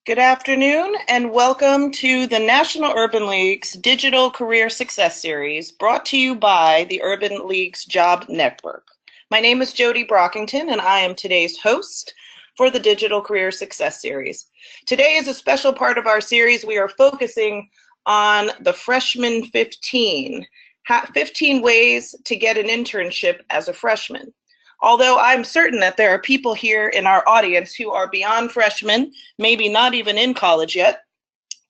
Good afternoon and welcome to the National Urban League's Digital Career Success Series, brought to you by the Urban League's Job Network. My name is Jody Brockington and I am today's host for the Digital Career Success Series. Today is a special part of our series. We are focusing on the freshman 15 ways to get an internship as a freshman. Although I'm certain that there are people here in our audience who are beyond freshmen, maybe not even in college yet,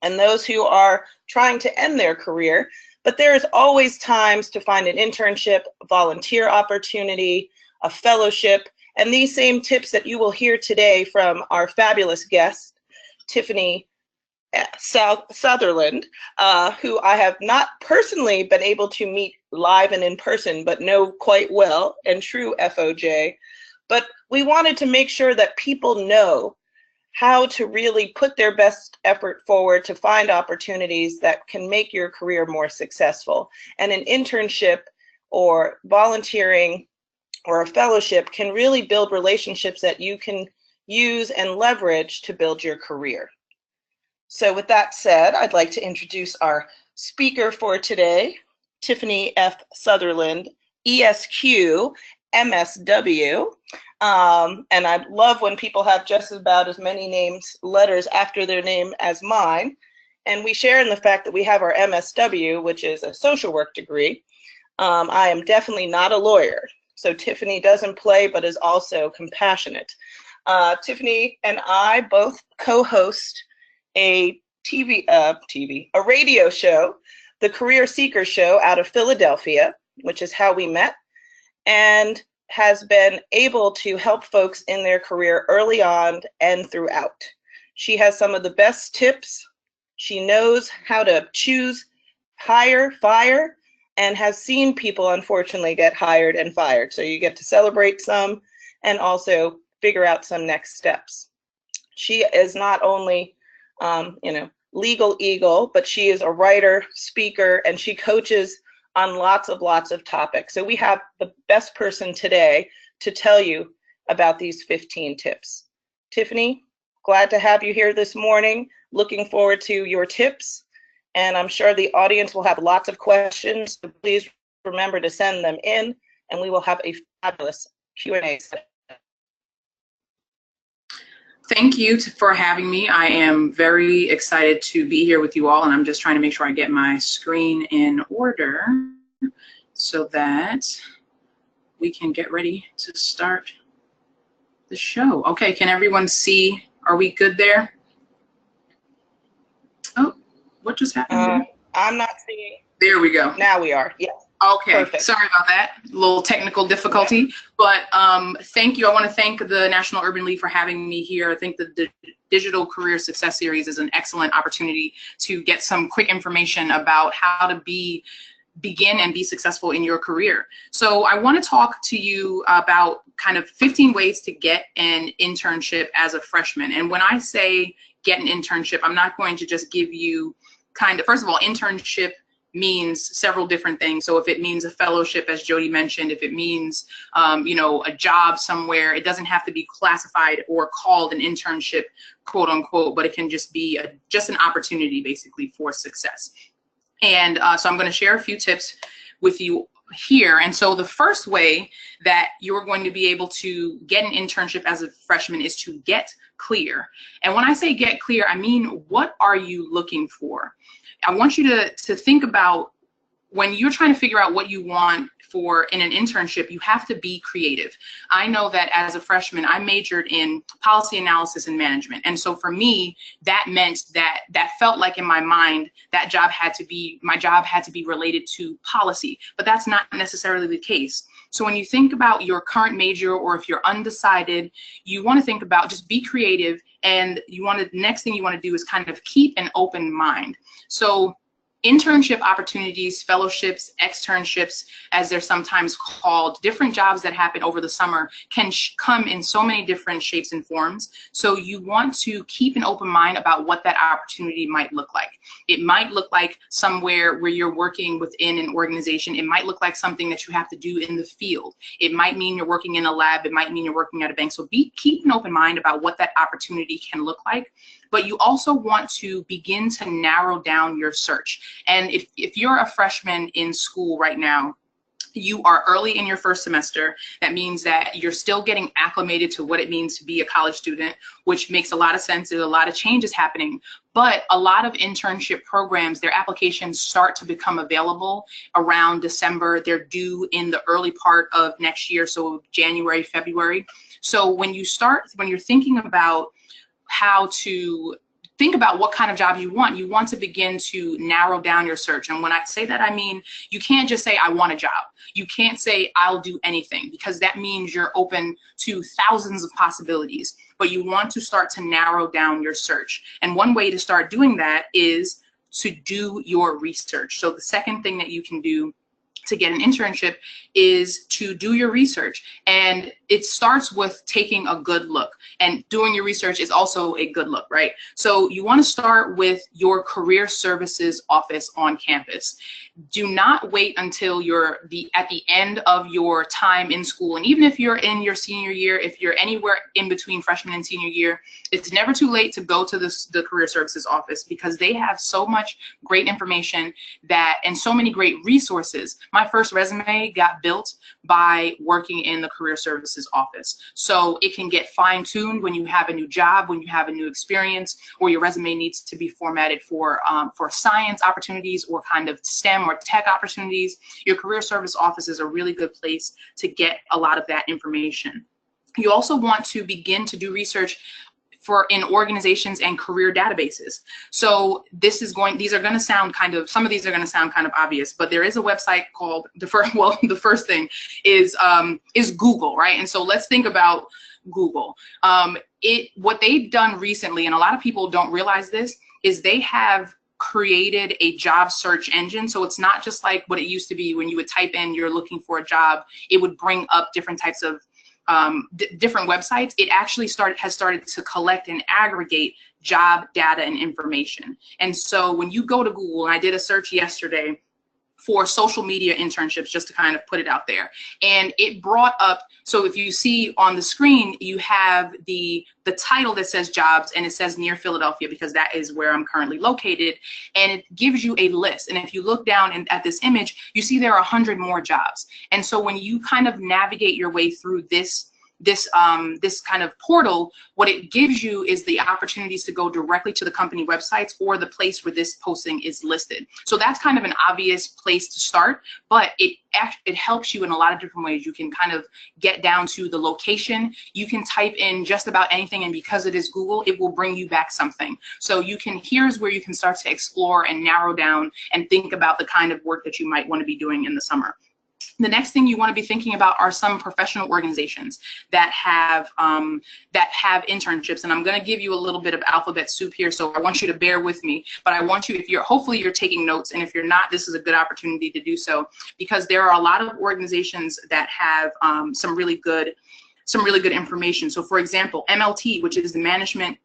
and those who are trying to end their career, but there is always times to find an internship, volunteer opportunity, a fellowship, and these same tips that you will hear today from our fabulous guest, Tiffany Sutherland, who I have not personally been able to meet live and in person, but know quite well, and true FOJ. But we wanted to make sure that people know how to really put their best effort forward to find opportunities that can make your career more successful. And an internship or volunteering or a fellowship can really build relationships that you can use and leverage to build your career. So with that said, I'd like to introduce our speaker for today, Tiffany F. Sutherland, ESQ, MSW. And I love when people have just about as many letters after their name as mine. And we share in the fact that we have our MSW, which is a social work degree. I am definitely not a lawyer. So Tiffany doesn't play, but is also compassionate. Tiffany and I both co-host a radio show, the Career Seeker Show out of Philadelphia, which is how we met, and has been able to help folks in their career early on and throughout. She has some of the best tips. She knows how to choose, hire, fire, and has seen people unfortunately get hired and fired. So you get to celebrate some and also figure out some next steps. She is not only legal eagle, but she is a writer, speaker, and she coaches on lots of topics. So we have the best person today to tell you about these 15 tips. Tiffany, glad to have you here this morning. Looking forward to your tips. And I'm sure the audience will have lots of questions. So please remember to send them in and we will have a fabulous Q&A session. Thank you for having me. I am very excited to be here with you all, and I'm just trying to make sure I get my screen in order so that we can get ready to start the show. Okay, can everyone see? Are we good there? Oh, what just happened? I'm not seeing. There we go. Now we are, yes. Okay, perfect. Sorry about that, a little technical difficulty, but thank you. I want to thank the National Urban League for having me here. I think the Digital Career Success Series is an excellent opportunity to get some quick information about how to begin and be successful in your career. So I want to talk to you about kind of 15 ways to get an internship as a freshman. And when I say get an internship, I'm not going to just give you first of all, internship means several different things. So if it means a fellowship, as Jody mentioned, if it means, a job somewhere, it doesn't have to be classified or called an internship, quote unquote, but it can just be just an opportunity basically for success. And so I'm going to share a few tips with you here. And so the first way that you're going to be able to get an internship as a freshman is to get clear. And when I say get clear, I mean, what are you looking for? I want you to think about when you're trying to figure out what you want in an internship, you have to be creative. I know that as a freshman, I majored in policy analysis and management. And so for me, that meant that felt like in my mind, my job had to be related to policy, but that's not necessarily the case. So when you think about your current major, or if you're undecided, you want to think about just be creative, and the next thing you want to do is kind of keep an open mind. So internship opportunities, fellowships, externships, as they're sometimes called, different jobs that happen over the summer can come in so many different shapes and forms. So you want to keep an open mind about what that opportunity might look like. It might look like somewhere where you're working within an organization. It might look like something that you have to do in the field. It might mean you're working in a lab. It might mean you're working at a bank. So keep an open mind about what that opportunity can look like. but you also want to begin to narrow down your search. And if you're a freshman in school right now, you are early in your first semester. That means that you're still getting acclimated to what it means to be a college student, which makes a lot of sense. There's a lot of changes happening, but a lot of internship programs, their applications start to become available around December. They're due in the early part of next year, so January, February. So when you're thinking about how to think about what kind of job you want to begin to narrow down your search. And when I say that, I mean, you can't just say, I want a job. You can't say, I'll do anything, because that means you're open to thousands of possibilities. But you want to start to narrow down your search. And one way to start doing that is to do your research. So the second thing that you can do to get an internship is to do your research. And it starts with taking a good look, and doing your research is also a good look, right? So you want to start with your career services office on campus. Do not wait until you're at the end of your time in school. And even if you're in your senior year, if you're anywhere in between freshman and senior year, it's never too late to go to the career services office, because they have so much great information and so many great resources. My first resume got built by working in the career services office. So it can get fine-tuned when you have a new job, when you have a new experience, or your resume needs to be formatted for science opportunities or kind of STEM or tech opportunities. Your career service office is a really good place to get a lot of that information. You also want to begin to do research in organizations and career databases. So these are going to sound some of these are going to sound kind of obvious, but there is a website called the first thing is Google, right? And so let's think about Google. What they've done recently, and a lot of people don't realize this, is they have created a job search engine. So it's not just like what it used to be when you would type in you're looking for a job, it would bring up different types of different websites. It actually has started to collect and aggregate job data and information. And so when you go to Google, and I did a search yesterday for social media internships, just to kind of put it out there, and it brought up, so if you see on the screen, you have the title that says jobs, and it says near Philadelphia, because that is where I'm currently located, and it gives you a list. And if you look down at this image, you see there are 100 more jobs. And so when you kind of navigate your way through this kind of portal, what it gives you is the opportunities to go directly to the company websites or the place where this posting is listed. So that's kind of an obvious place to start, but it helps you in a lot of different ways. You can kind of get down to the location. You can type in just about anything, and because it is Google, it will bring you back something. So here's where you can start to explore and narrow down and think about the kind of work that you might want to be doing in the summer. The next thing you want to be thinking about are some professional organizations that have internships. And I'm going to give you a little bit of alphabet soup here, so I want you to bear with me. But I want you, hopefully you're taking notes, and if you're not, this is a good opportunity to do so, because there are a lot of organizations that have some really good information. So for example, MLT, which is the Management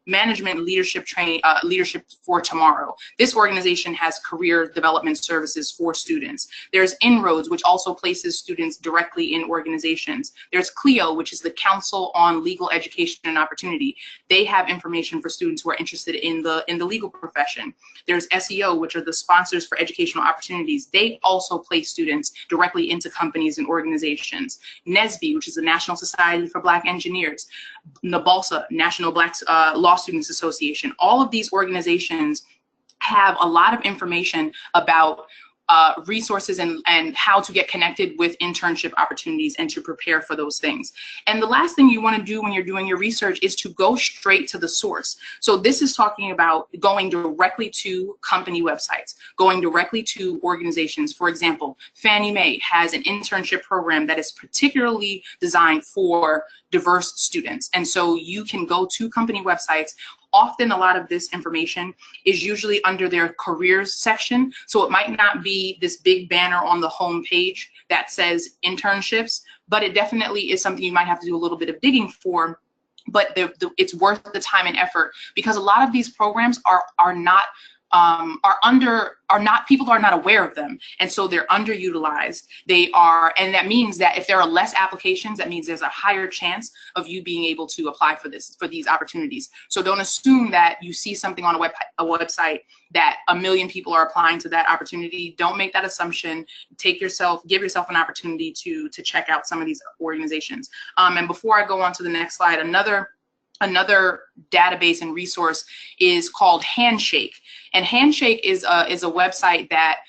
Leadership Training, Leadership for Tomorrow. This organization has career development services for students. There's Inroads, which also places students directly in organizations. There's CLEO, which is the Council on Legal Education and Opportunity. They have information for students who are interested in the legal profession. There's SEO, which are the sponsors for educational opportunities. They also place students directly into companies and organizations. NSBE, which is the National Society for Black Engineers, NABALSA, National Black Law Students Association. All of these organizations have a lot of information about resources and how to get connected with internship opportunities and to prepare for those things. And the last thing you want to do when you're doing your research is to go straight to the source. So this is talking about going directly to company websites, going directly to organizations. For example, Fannie Mae has an internship program that is particularly designed for diverse students. And so you can go to company websites. Often a lot of this information is usually under their careers section. So it might not be this big banner on the home page that says internships, but it definitely is something you might have to do a little bit of digging for. But it's worth the time and effort, because a lot of these programs are not people are not aware of them, and so they're underutilized. And that means that if there are less applications, that means there's a higher chance of you being able to apply for these opportunities. So don't assume that you see something on a website that 1 million people are applying to that opportunity. Don't make that assumption. Give yourself an opportunity to check out some of these organizations. And before I go on to the next slide, another database and resource is called Handshake. And Handshake is a website that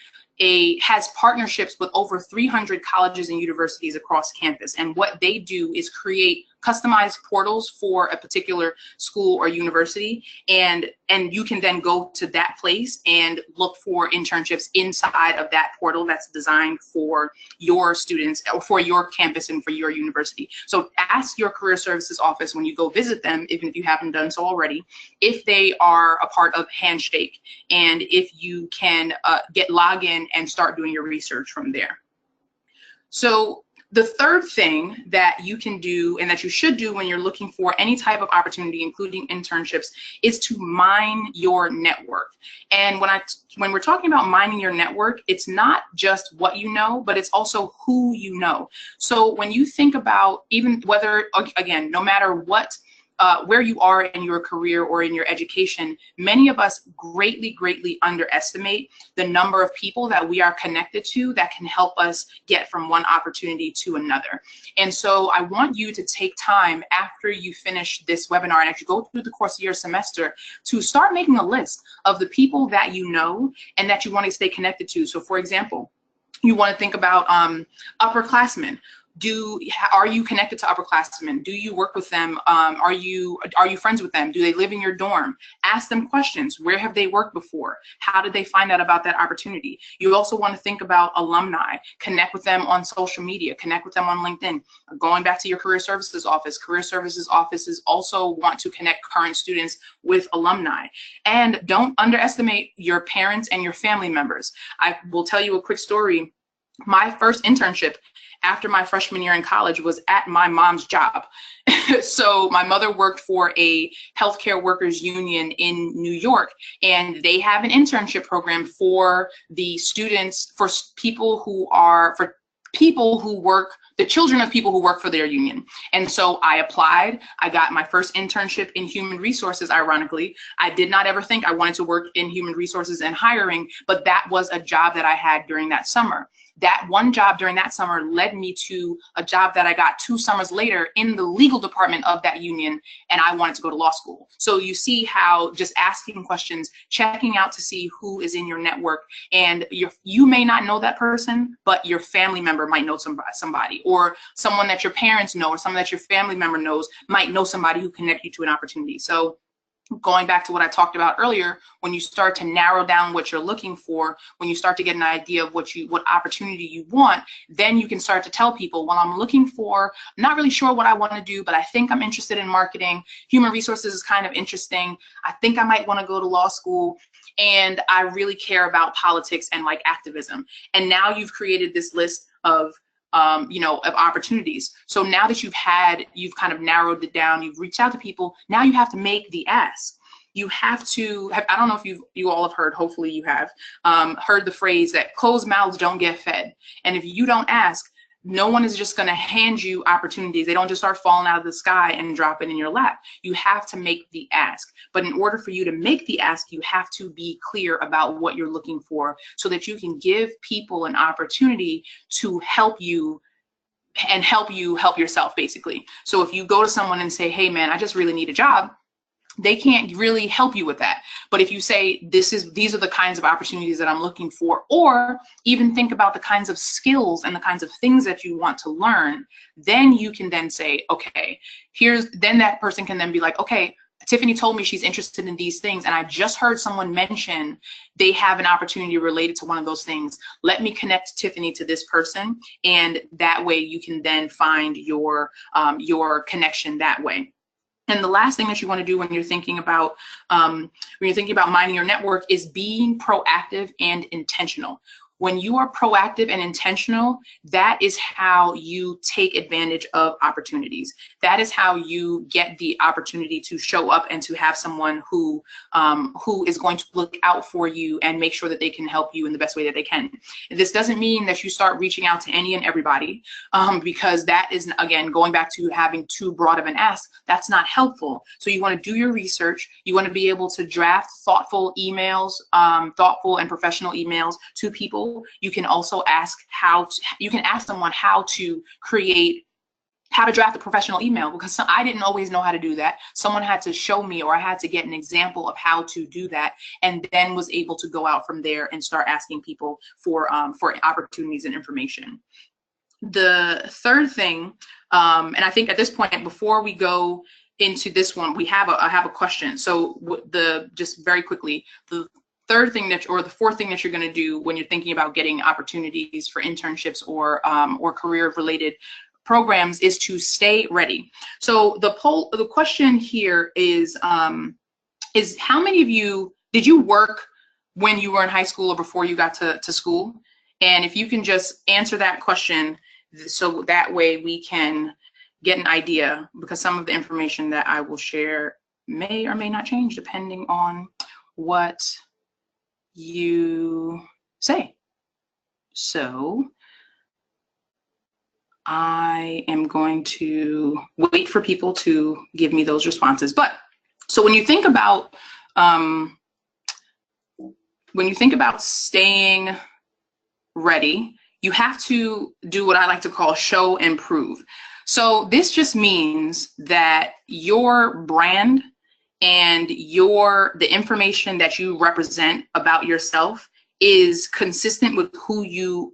has partnerships with over 300 colleges and universities across campus. And what they do is create customized portals for a particular school or university, and you can then go to that place and look for internships inside of that portal that's designed for your students or for your campus and for your university. So ask your career services office when you go visit them, even if you haven't done so already, if they are a part of Handshake, and if you can log in and start doing your research from there. So the third thing that you can do and that you should do when you're looking for any type of opportunity, including internships, is to mine your network. And when we're talking about mining your network, it's not just what you know, but it's also who you know. So when you think about even whether, again, no matter what, where you are in your career or in your education, many of us greatly underestimate the number of people that we are connected to that can help us get from one opportunity to another. And so I want you to take time after you finish this webinar and actually go through the course of your semester to start making a list of the people that you know and that you want to stay connected to. So for example, you want to think about upperclassmen. Are you connected to upperclassmen? Do you work with them? Are you friends with them? Do they live in your dorm? Ask them questions. Where have they worked before? How did they find out about that opportunity? You also want to think about alumni. Connect with them on social media. Connect with them on LinkedIn. Going back to your career services office, career services offices also want to connect current students with alumni. And don't underestimate your parents and your family members. I will tell you a quick story. My first internship after my freshman year in college was at my mom's job. So my mother worked for a healthcare workers union in New York, and they have an internship program for the students, for people who work, the children of people who work for their union. And so I applied. I got my first internship in human resources, ironically. I did not ever think I wanted to work in human resources and hiring, but that was a job that I had during that summer. That one job during that summer led me to a job that I got 2 summers later in the legal department of that union, and I wanted to go to law school. So you see how just asking questions, checking out to see who is in your network, and you may not know that person, but your family member might know somebody, or someone that your parents know, or someone that your family member knows might know somebody who connect you to an opportunity. So going back to what I talked about earlier, when you start to narrow down what you're looking for, when you start to get an idea of what opportunity you want, then you can start to tell people, well, I'm looking for, I'm not really sure what I want to do, but I think I'm interested in marketing. Human resources is kind of interesting. I think I might want to go to law school, and I really care about politics and like activism. And now you've created this list of of opportunities. So now that you've kind of narrowed it down, you've reached out to people, now you have to make the ask. You have to I don't know if you all have heard, hopefully you have, heard the phrase that closed mouths don't get fed. And if you don't ask, no one is just going to hand you opportunities. They don't just start falling out of the sky and drop it in your lap. You have to make the ask. But in order for you to make the ask, you have to be clear about what you're looking for so that you can give people an opportunity to help you and help you help yourself, basically. So if you go to someone and say, hey, man, I just really need a job, they can't really help you with that. But if you say, these are the kinds of opportunities that I'm looking for, or even think about the kinds of skills and the kinds of things that you want to learn, then you can then say, okay, then that person can then be like, okay, Tiffany told me she's interested in these things, and I just heard someone mention they have an opportunity related to one of those things. Let me connect Tiffany to this person, and that way you can then find your connection that way. And the last thing that you want to do when you're thinking about mining your network is being proactive and intentional. when you are proactive and intentional, that is how you take advantage of opportunities. That is how you get the opportunity to show up and to have someone who is going to look out for you and make sure that they can help you in the best way that they can. This doesn't mean that you start reaching out to any and everybody, because that is, again, going back to having too broad of an ask. That's not helpful. So you want to do your research. You want to be able to draft thoughtful emails, thoughtful and professional emails to people. You can also ask you can ask someone how to draft a professional email, because I didn't always know how to do that. Someone had to show me, or I had to get an example of how to do that, and then was able to go out from there and start asking people for opportunities and information. The third thing, and I think at this point, before we go into this one, I have a question. So just very quickly, the fourth thing that you're going to do when you're thinking about getting opportunities for internships or career-related programs is to stay ready. So the question here is how many of you, did you work when you were in high school or before you got to school? And if you can just answer that question, so that way we can get an idea, because some of the information that I will share may or may not change depending on what you say. So I am going to wait for people to give me those responses. But so when you think about staying ready, you have to do what I like to call show and prove. So this just means that your brand and the information that you represent about yourself is consistent with who you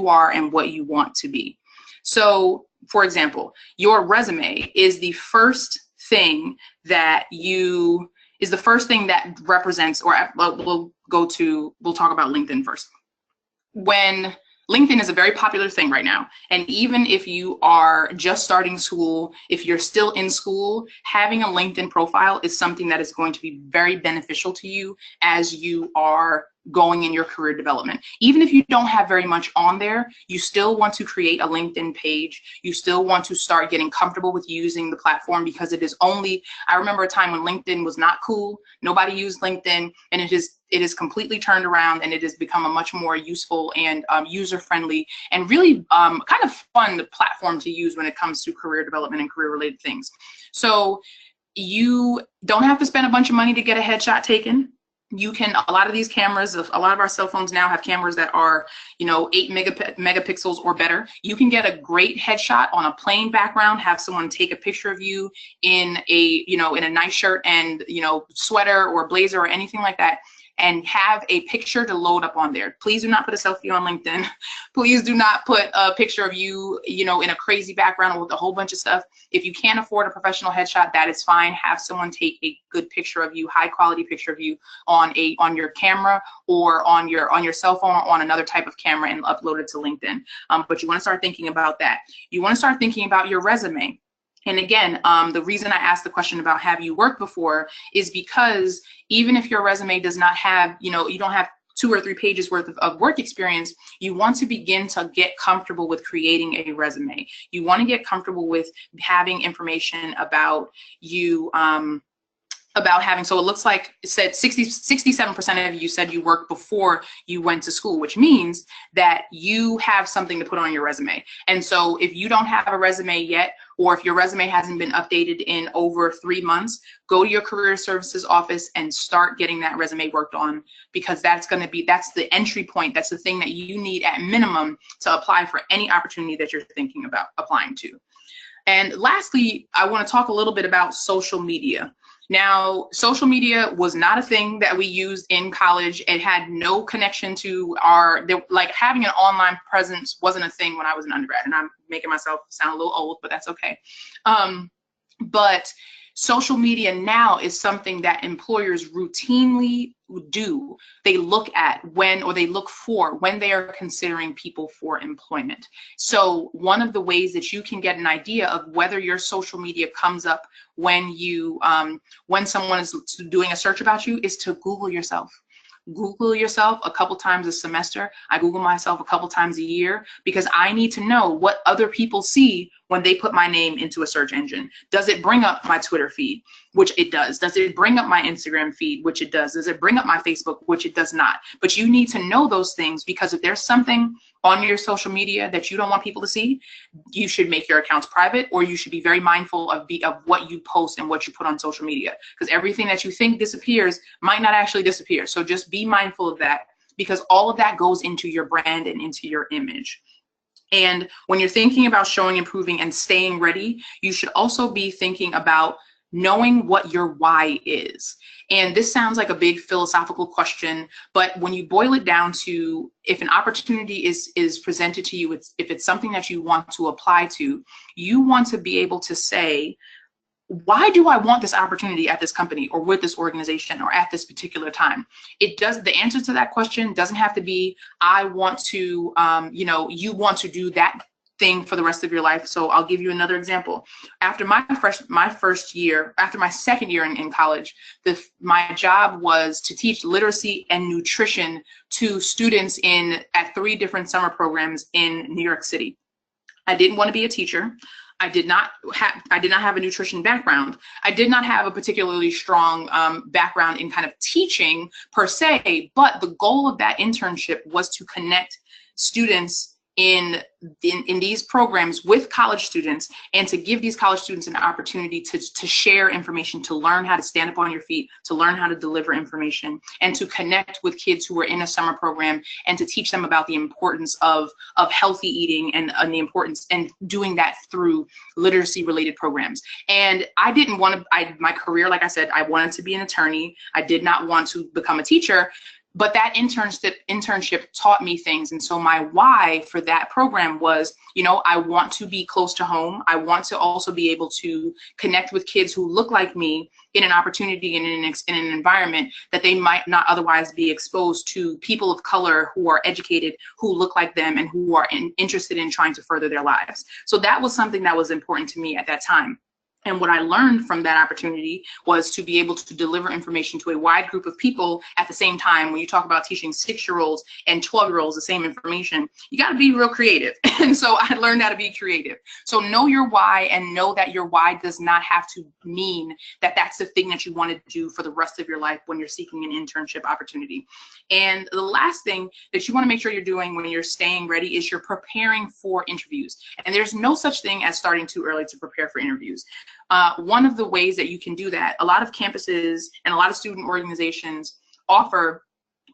are and what you want to be. So, for example, your resume is the first thing that represents, or we'll talk about LinkedIn first. When LinkedIn is a very popular thing right now, and even if you are just starting school, if you're still in school, having a LinkedIn profile is something that is going to be very beneficial to you as you are going in your career development. Even if you don't have very much on there, you still want to create a LinkedIn page. You still want to start getting comfortable with using the platform, because I remember a time when LinkedIn was not cool. Nobody used LinkedIn, and it is completely turned around, and it has become a much more useful and user-friendly and really kind of fun platform to use when it comes to career development and career-related things. So you don't have to spend a bunch of money to get a headshot taken. A lot of these cameras, a lot of our cell phones now have cameras that are, 8 megapixels or better. You can get a great headshot on a plain background, have someone take a picture of you in a nice shirt and, sweater or blazer or anything like that, and have a picture to load up on there. Please do not put a selfie on LinkedIn. Please do not put a picture of you, in a crazy background with a whole bunch of stuff. If you can't afford a professional headshot, that is fine. Have someone take a good picture of you, high quality picture of you on your camera or on your cell phone or on another type of camera, and upload it to LinkedIn. But you want to start thinking about that. You want to start thinking about your resume. And again, the reason I asked the question about have you worked before is because even if your resume does not have, you don't have 2 or 3 pages worth of work experience, you want to begin to get comfortable with creating a resume. You want to get comfortable with having information about you, so it looks like it said 67% of you said you worked before you went to school, which means that you have something to put on your resume. And so if you don't have a resume yet, or if your resume hasn't been updated in over 3 months, go to your career services office and start getting that resume worked on, because that's the entry point. That's the thing that you need at minimum to apply for any opportunity that you're thinking about applying to. And lastly, I want to talk a little bit about social media. Now, social media was not a thing that we used in college. It had no connection to having an online presence wasn't a thing when I was an undergrad, and I'm making myself sound a little old, but that's okay. But social media now is something that employers routinely do. They look at when they are considering people for employment. So one of the ways that you can get an idea of whether your social media comes up when someone is doing a search about you is to Google yourself. Google yourself a couple times a semester. I Google myself a couple times a year, because I need to know what other people see when they put my name into a search engine. Does it bring up my Twitter feed? Which it does. Does it bring up my Instagram feed? Which it does. Does it bring up my Facebook? Which it does not. But you need to know those things, because if there's something on your social media that you don't want people to see, you should make your accounts private, or you should be very mindful of what you post and what you put on social media, because everything that you think disappears might not actually disappear. So just be mindful of that, because all of that goes into your brand and into your image. And when you're thinking about showing, improving, and staying ready, you should also be thinking about knowing what your why is. And this sounds like a big philosophical question, but when you boil it down to, if an opportunity is presented to you, if it's something that you want to apply to, you want to be able to say, why do I want this opportunity at this company or with this organization or at this particular time? The answer to that question doesn't have to be, I want to, you want to do that thing for the rest of your life. So I'll give you another example. After my second year in college, my job was to teach literacy and nutrition to students at 3 different summer programs in New York City. I didn't want to be a teacher. I did not have a nutrition background. I did not have a particularly strong background in kind of teaching per se, but the goal of that internship was to connect students in these programs with college students, and to give these college students an opportunity to share information, to learn how to stand up on your feet, to learn how to deliver information, and to connect with kids who were in a summer program, and to teach them about the importance of healthy eating and the importance, and doing that through literacy related programs. And I didn't want to, my career, like I said, I wanted to be an attorney. I did not want to become a teacher. But that internship taught me things. And so my why for that program was, I want to be close to home. I want to also be able to connect with kids who look like me in an opportunity and in an environment that they might not otherwise be exposed to, people of color who are educated, who look like them, and who are interested in trying to further their lives. So that was something that was important to me at that time. And what I learned from that opportunity was to be able to deliver information to a wide group of people at the same time. When you talk about teaching 6-year-olds and 12-year-olds the same information, you got to be real creative. And so I learned how to be creative. So know your why, and know that your why does not have to mean that that's the thing that you want to do for the rest of your life when you're seeking an internship opportunity. And the last thing that you want to make sure you're doing when you're staying ready is you're preparing for interviews. And there's no such thing as starting too early to prepare for interviews. One of the ways that you can do that, a lot of campuses and a lot of student organizations offer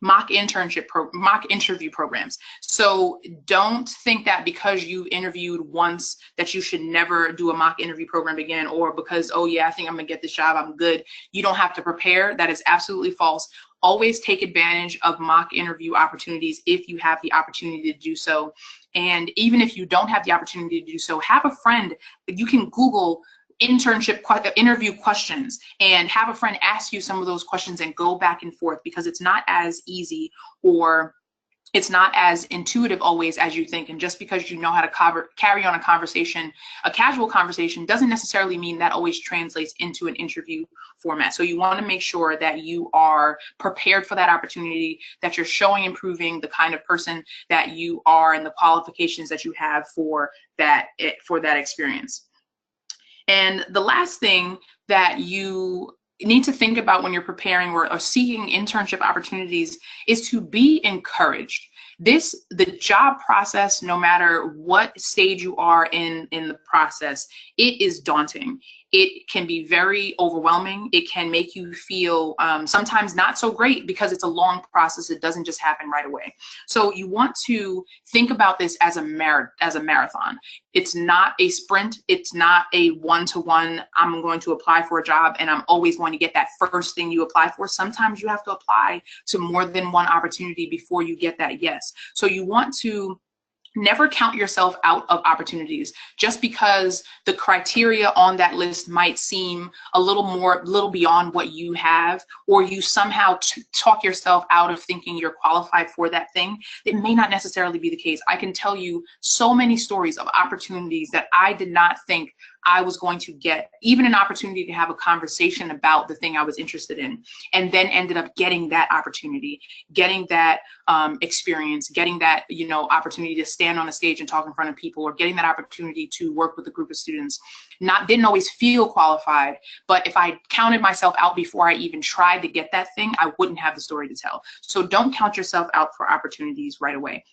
mock interview programs. So don't think that because you interviewed once that you should never do a mock interview program again, or because, oh yeah, I think I'm gonna get this job, I'm good. You don't have to prepare. That is absolutely false. Always take advantage of mock interview opportunities if you have the opportunity to do so. And even if you don't have the opportunity to do so, have a friend. You can Google interview questions and have a friend ask you some of those questions and go back and forth, because it's not as easy, or it's not as intuitive always as you think. And just because you know how to carry on a conversation, a casual conversation, doesn't necessarily mean that always translates into an interview format. So you want to make sure that you are prepared for that opportunity, that you're showing, improving the kind of person that you are and the qualifications that you have for that experience. And the last thing that you need to think about when you're preparing or seeking internship opportunities is to be encouraged. The job process, no matter what stage you are in the process, it is daunting. It can be very overwhelming. It can make you feel sometimes not so great, because it's a long process. It doesn't just happen right away. So you want to think about this as a marathon. It's not a sprint. It's not a one-to-one, I'm going to apply for a job and I'm always going to get that first thing you apply for. Sometimes you have to apply to more than one opportunity before you get that yes. So you want to never count yourself out of opportunities just because the criteria on that list might seem a little beyond what you have, or you somehow talk yourself out of thinking you're qualified for that thing. It may not necessarily be the case. I can tell you so many stories of opportunities that I did not think I was going to get even an opportunity to have a conversation about the thing I was interested in, and then ended up getting that opportunity, getting that experience, getting that, you know, opportunity to stand on a stage and talk in front of people, or getting that opportunity to work with a group of students. Didn't always feel qualified, but if I counted myself out before I even tried to get that thing, I wouldn't have the story to tell. So don't count yourself out for opportunities right away.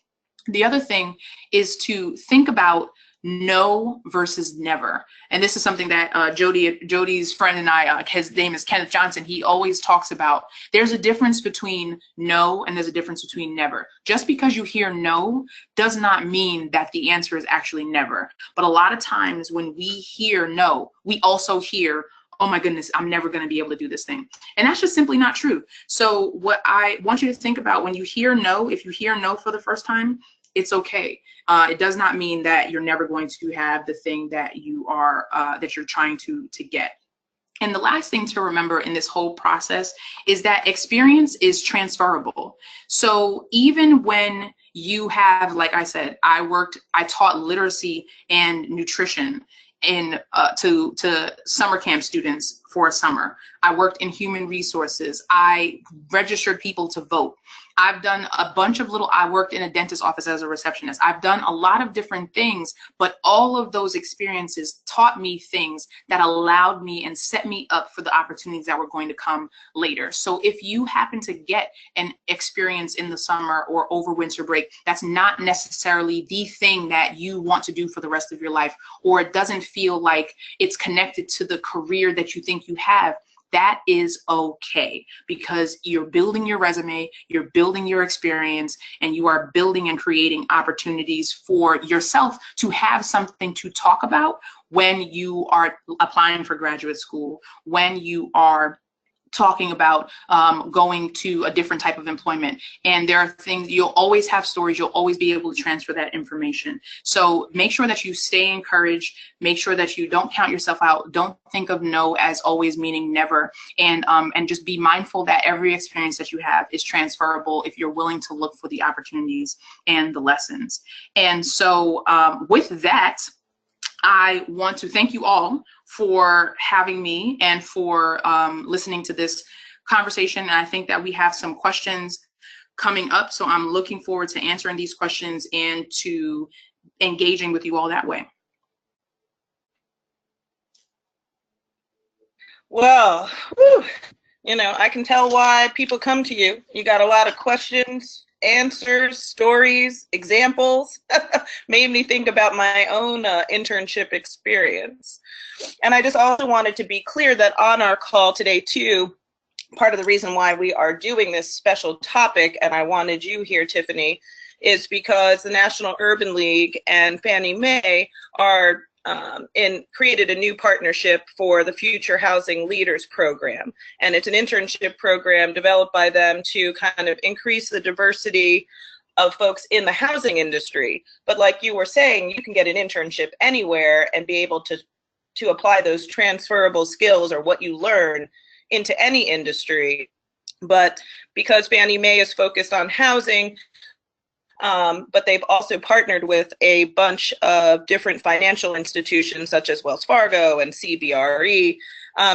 The other thing is to think about no versus never. And this is something that Jody's friend and I, his name is Kenneth Johnson, he always talks about. There's a difference between no and there's a difference between never. Just because you hear no does not mean that the answer is actually never. But a lot of times when we hear no, we also hear, oh my goodness, I'm never going to be able to do this thing. And that's just simply not true. So what I want you to think about when you hear no, if you hear no for the first time, it's okay. It does not mean that you're never going to have the thing that you are, that you're trying to get. And the last thing to remember in this whole process is that experience is transferable. So even when you have, like I said, I taught literacy and nutrition to summer camp students for a summer. I worked in human resources. I registered people to vote. I've done a bunch of I worked in a dentist's office as a receptionist. I've done a lot of different things, but all of those experiences taught me things that allowed me and set me up for the opportunities that were going to come later. So if you happen to get an experience in the summer or over winter break, that's not necessarily the thing that you want to do for the rest of your life, or it doesn't feel like it's connected to the career that you think you have, that is okay, because you're building your resume, you're building your experience, and you are building and creating opportunities for yourself to have something to talk about when you are applying for graduate school, when you are talking about going to a different type of employment. And there are things, you'll always have stories, you'll always be able to transfer that information. So make sure that you stay encouraged, make sure that you don't count yourself out, don't think of no as always meaning never, and just be mindful that every experience that you have is transferable if you're willing to look for the opportunities and the lessons. And so with that, I want to thank you all for having me and for listening to this conversation. And I think that we have some questions coming up. So I'm looking forward to answering these questions and to engaging with you all that way. Well, whew, you know, I can tell why people come to you. You got a lot of questions, answers, stories, examples. Made me think about my own internship experience. And I just also wanted to be clear that on our call today too, part of the reason why we are doing this special topic, and I wanted you here, Tiffany, is because the National Urban League and Fannie Mae are created a new partnership for the Future Housing Leaders Program. And it's an internship program developed by them to kind of increase the diversity of folks in the housing industry. But like you were saying, you can get an internship anywhere and be able to apply those transferable skills or what you learn into any industry. But because Fannie Mae is focused on housing, but they've also partnered with a bunch of different financial institutions such as Wells Fargo and CBRE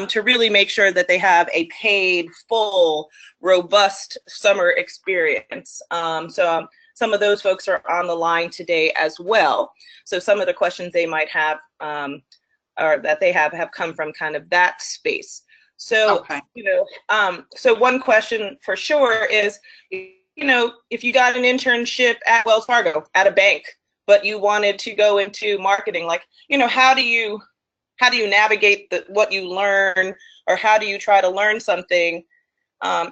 to really make sure that they have a paid, full, robust summer experience. So some of those folks are on the line today as well. So some of the questions they might have or that they have come from kind of that space. So, okay. You know, so one question for sure is, you know, if you got an internship at Wells Fargo at a bank, but you wanted to go into marketing, like, you know, how do you navigate what you learn, or how do you try to learn something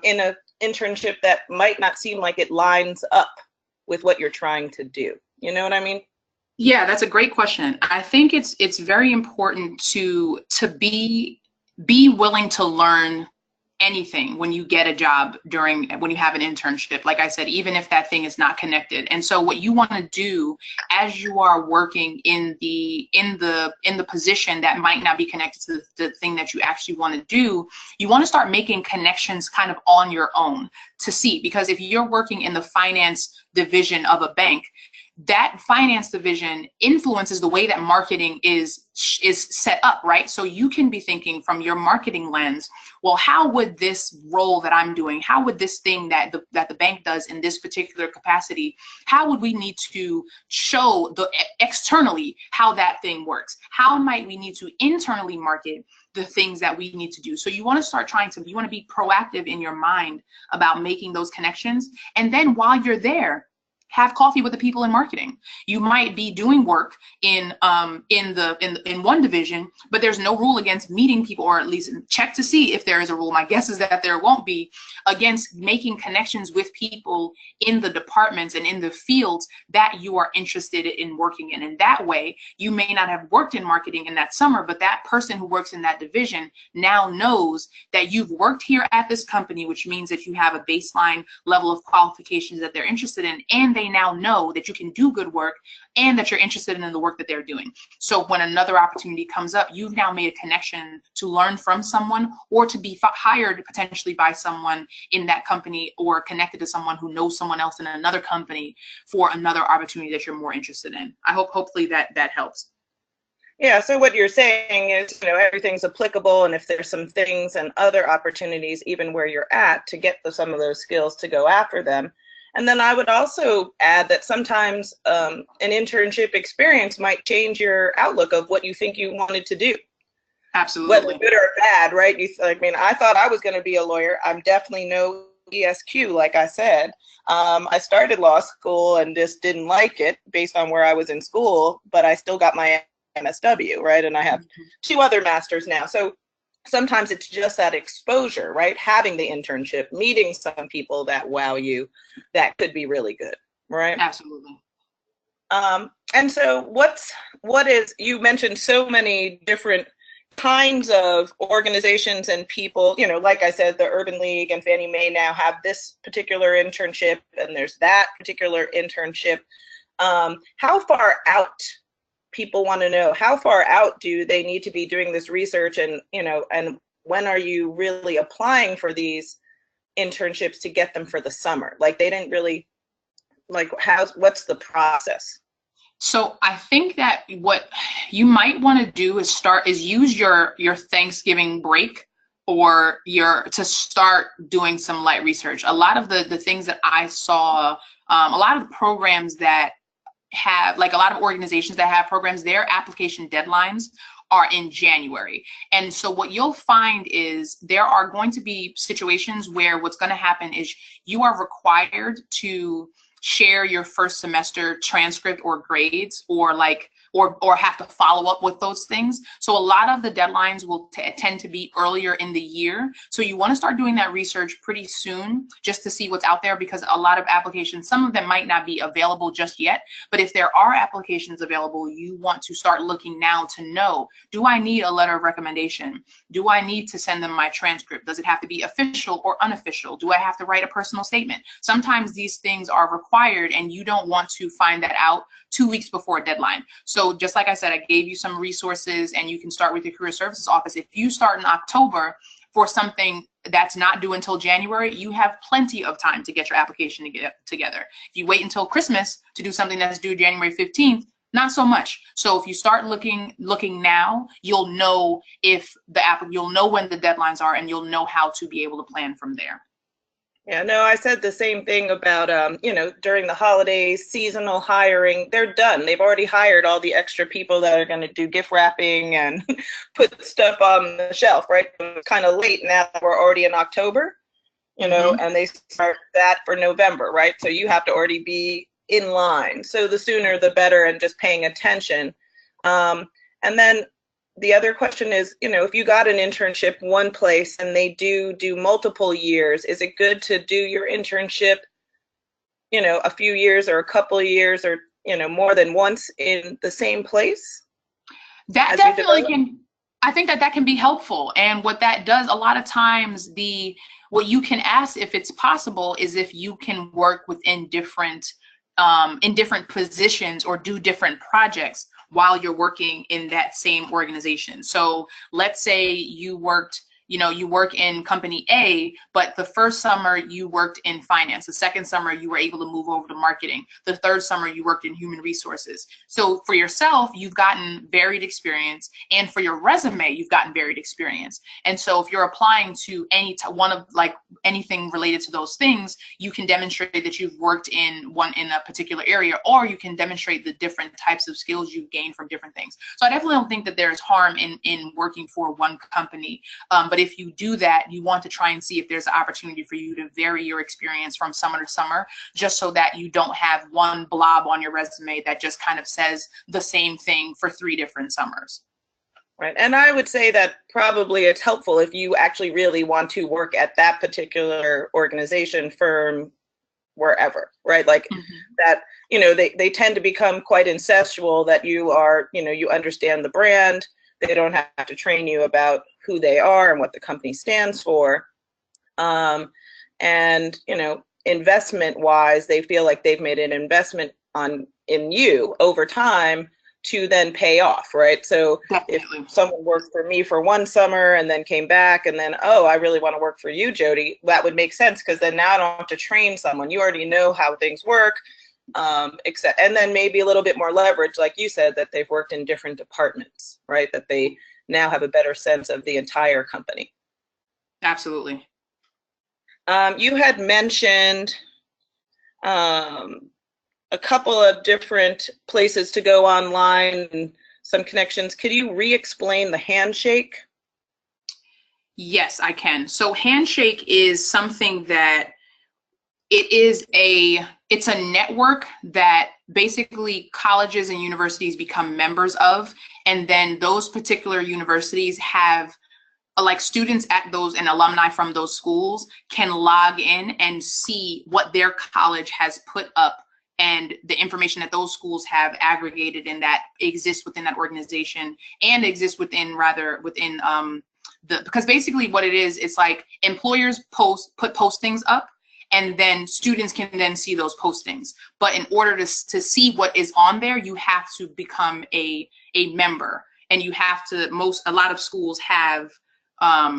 in an internship that might not seem like it lines up with what you're trying to do? You know what I mean? Yeah, that's a great question. I think it's very important to be willing to learn anything when you get a job when you have an internship, like I said, even if that thing is not connected. And so what you want to do as you are working in the position that might not be connected to the thing that you actually want to do, you want to start making connections kind of on your own to see, because if you're working in the finance division of a bank, that finance division influences the way that marketing is set up, right? So you can be thinking from your marketing lens, well, how would this role that I'm doing, how would this thing that the bank does in this particular capacity, how would we need to show externally how that thing works? How might we need to internally market the things that we need to do? So you want to start you want to be proactive in your mind about making those connections. And then while you're there, have coffee with the people in marketing. You might be doing work in one division, but there's no rule against meeting people, or at least check to see if there is a rule. My guess is that there won't be, against making connections with people in the departments and in the fields that you are interested in working in. And that way, you may not have worked in marketing in that summer, but that person who works in that division now knows that you've worked here at this company, which means that you have a baseline level of qualifications that they're interested in, and they now know that you can do good work and that you're interested in the work that they're doing. So when another opportunity comes up, you've now made a connection to learn from someone, or to be hired potentially by someone in that company, or connected to someone who knows someone else in another company for another opportunity that you're more interested in. Hopefully that helps. Yeah, so what you're saying is, everything's applicable, and if there's some things and other opportunities, even where you're at, to get some of those skills, to go after them. And then I would also add that sometimes an internship experience might change your outlook of what you think you wanted to do. Absolutely. Whether good or bad, right? I thought I was going to be a lawyer. I'm definitely no ESQ, like I said. I started law school and just didn't like it based on where I was in school, but I still got my MSW, right? And I have 2 other masters now. So sometimes it's just that exposure, right? Having the internship, meeting some people that wow you, that could be really good, right? Absolutely. And so you mentioned so many different kinds of organizations and people, like I said, the Urban League and Fannie Mae now have this particular internship, and there's that particular internship. How far out, people want to know, how far out do they need to be doing this research, and and when are you really applying for these internships to get them for the summer? Like, they didn't really, what's the process? So I think that what you might want to do is use your Thanksgiving break, or to start doing some light research. A lot of the things that I saw, a lot of the programs that have, like a lot of organizations that have programs, their application deadlines are in January. And so what you'll find is there are going to be situations where what's going to happen is you are required to share your first semester transcript or grades, or have to follow up with those things. So a lot of the deadlines will tend to be earlier in the year. So you want to start doing that research pretty soon, just to see what's out there, because a lot of applications, some of them might not be available just yet, but if there are applications available, you want to start looking now to know, do I need a letter of recommendation? Do I need to send them my transcript? Does it have to be official or unofficial? Do I have to write a personal statement? Sometimes these things are required, and you don't want to find that out 2 weeks before a deadline. So just like I said, I gave you some resources, and you can start with your career services office. If you start in October for something that's not due until January, you have plenty of time to get your application together. If you wait until Christmas to do something that's due January 15th, not so much. So if you start looking now, you'll know you'll know when the deadlines are, and you'll know how to be able to plan from there. Yeah, no, I said the same thing about, during the holidays, seasonal hiring, they're done. They've already hired all the extra people that are going to do gift wrapping and put stuff on the shelf, right? It's kind of late now. We're already in October, and they start that for November, right? So you have to already be in line. So the sooner the better, and just paying attention. And then the other question is, if you got an internship one place and they do multiple years, is it good to do your internship, a few years or a couple of years, or, more than once in the same place? That definitely can, I think that can be helpful. And what that does, a lot of times, what you can ask if it's possible is if you can work within different positions, or do different projects while you're working in that same organization. So let's say you worked you work in company A, but the first summer you worked in finance. The second summer you were able to move over to marketing. The third summer you worked in human resources. So for yourself, you've gotten varied experience, and for your resume, you've gotten varied experience. And so if you're applying to one of like anything related to those things, you can demonstrate that you've worked in a particular area, or you can demonstrate the different types of skills you've gained from different things. So I definitely don't think that there's harm in working for one company. But if you do that, you want to try and see if there's an opportunity for you to vary your experience from summer to summer, just so that you don't have one blob on your resume that just kind of says the same thing for 3 different summers. Right. And I would say that probably it's helpful if you actually really want to work at that particular organization, firm, wherever, right? Like that, they tend to become quite incestual, that you are, you understand the brand. They don't have to train you about who they are and what the company stands for. And, investment wise, they feel like they've made an investment in you over time to then pay off, right? So Definitely. If someone worked for me for one summer and then came back and then, oh, I really want to work for you, Jody, that would make sense, because then now I don't have to train someone. You already know how things work, except, and then maybe a little bit more leverage, like you said, that they've worked in different departments, right? That they now have a better sense of the entire company. Absolutely. You had mentioned a couple of different places to go online and some connections. Could you re-explain the Handshake? Yes, I can. So Handshake is something that it's a network that basically colleges and universities become members of, and then those particular universities have like students at those and alumni from those schools can log in and see what their college has put up, and the information that those schools have aggregated and that exists within that organization and exists because basically what it is, it's like employers put postings up, and then students can then see those postings. But in order to see what is on there, you have to become a member, and you have to, a lot of schools are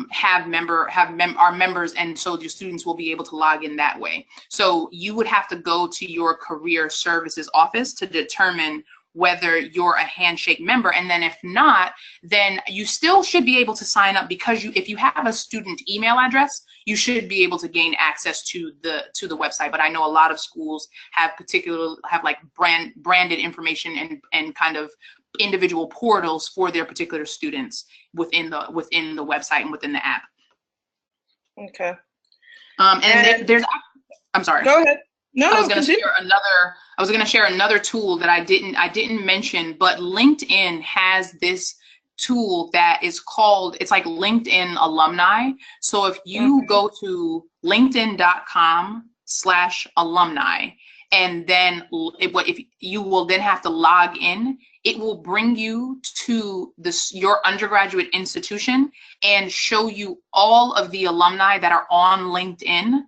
members, and so your students will be able to log in that way. So you would have to go to your career services office to determine whether you're a Handshake member, and then if not, then you still should be able to sign up, because if you have a student email address, you should be able to gain access to the website. But I know a lot of schools have like branded information and kind of individual portals for their particular students within the website and within the app. Okay. There's I'm sorry. Go ahead. No, I was going to share another tool that I didn't mention, but LinkedIn has this tool that is called, it's like LinkedIn Alumni. So if you go to linkedin.com/alumni, and then if you will then have to log in, it will bring you to your undergraduate institution and show you all of the alumni that are on LinkedIn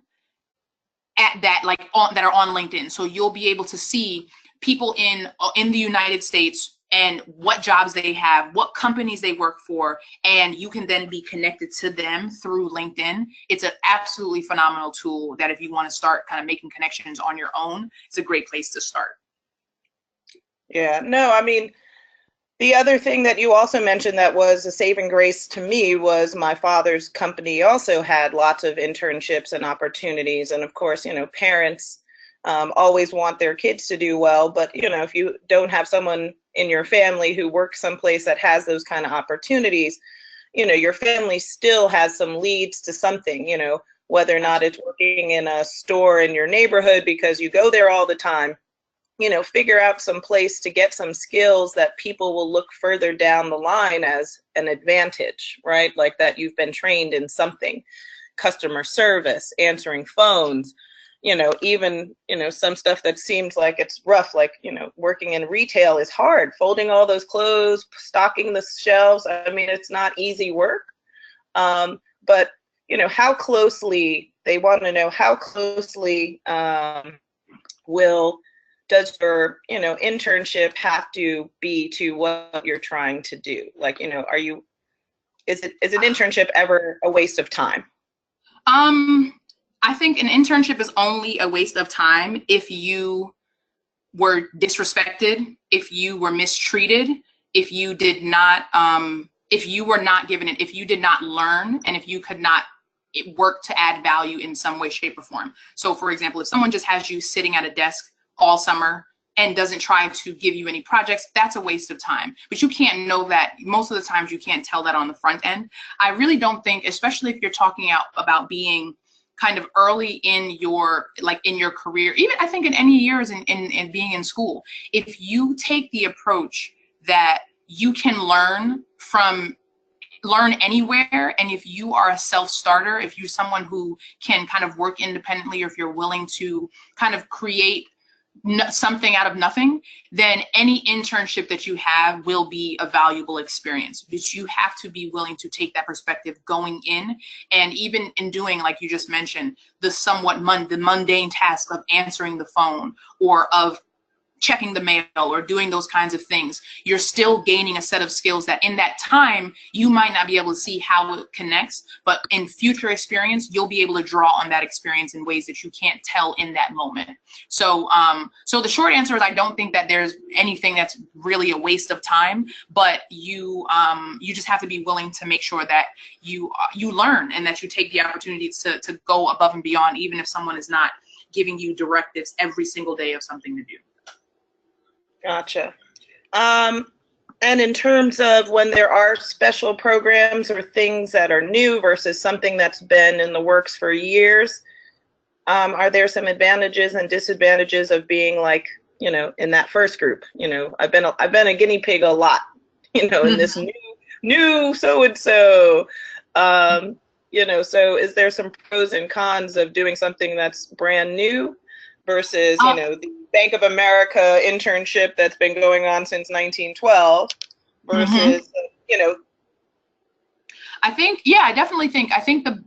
that are on LinkedIn. So you'll be able to see people in the United States and what jobs they have, what companies they work for, and you can then be connected to them through LinkedIn. It's an absolutely phenomenal tool that if you want to start kind of making connections on your own, it's a great place to start. Yeah, no, I mean, the other thing that you also mentioned that was a saving grace to me was my father's company also had lots of internships and opportunities. And of course, parents always want their kids to do well, but if you don't have someone in your family who works someplace that has those kind of opportunities, your family still has some leads to something, whether or not it's working in a store in your neighborhood because you go there all the time. Figure out some place to get some skills that people will look further down the line as an advantage, right? Like that you've been trained in something, customer service, answering phones, even, some stuff that seems like it's rough, like, working in retail is hard, folding all those clothes, stocking the shelves. I mean, it's not easy work. But, how closely, they want to know how closely does your, internship have to be to what you're trying to do? Like, is an internship ever a waste of time? I think an internship is only a waste of time if you were disrespected, if you were mistreated, if you did not, if you were not given it, if you did not learn, and if you could not work to add value in some way, shape, or form. So for example, if someone just has you sitting at a desk all summer and doesn't try to give you any projects, that's a waste of time. But you can't know that. Most of the times you can't tell that on the front end. I really don't think, especially if you're talking about being kind of early in your career, even I think in any years in being in school, if you take the approach that you can learn anywhere, and if you are a self-starter, if you're someone who can kind of work independently, or if you're willing to kind of create something out of nothing, then any internship that you have will be a valuable experience. But you have to be willing to take that perspective going in, and even in doing, like you just mentioned, the mundane task of answering the phone or of checking the mail or doing those kinds of things. You're still gaining a set of skills that in that time you might not be able to see how it connects, but in future experience you'll be able to draw on that experience in ways that you can't tell in that moment. So so the short answer is I don't think that there's anything that's really a waste of time, but you just have to be willing to make sure that you learn, and that you take the opportunity to go above and beyond, even if someone is not giving you directives every single day of something to do. Gotcha. And in terms of when there are special programs or things that are new versus something that's been in the works for years, are there some advantages and disadvantages of being, like, you know, in that first group? You know, I've been a guinea pig a lot, you know, in this new so-and-so, you know, so is there some pros and cons of doing something that's brand new versus, you know, the Bank of America internship that's been going on since 1912 versus, you know? I think, yeah, I definitely think,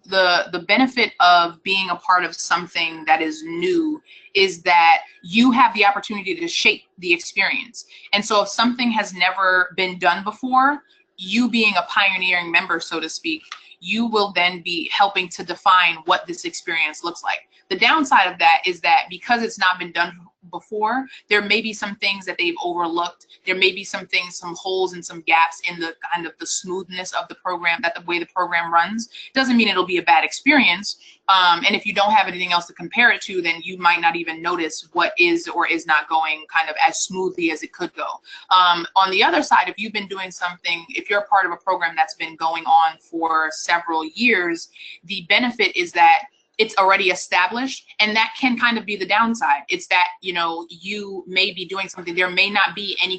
the benefit of being a part of something that is new is that you have the opportunity to shape the experience. And so if something has never been done before, you being a pioneering member, so to speak, you will then be helping to define what this experience looks like. The downside of that is that because it's not been done before, there may be some things that they've overlooked. There may be some things, some holes and some gaps in the kind of the smoothness of the program, that the way the program runs. Doesn't mean it'll be a bad experience. And if you don't have anything else to compare it to, then you might not even notice what is or is not going kind of as smoothly as it could go. On the other side, if you've been doing something, if you're a part of a program that's been going on for several years, the benefit is that it's already established, and that can kind of be the downside. It's that, you know, you may be doing something, there may not be any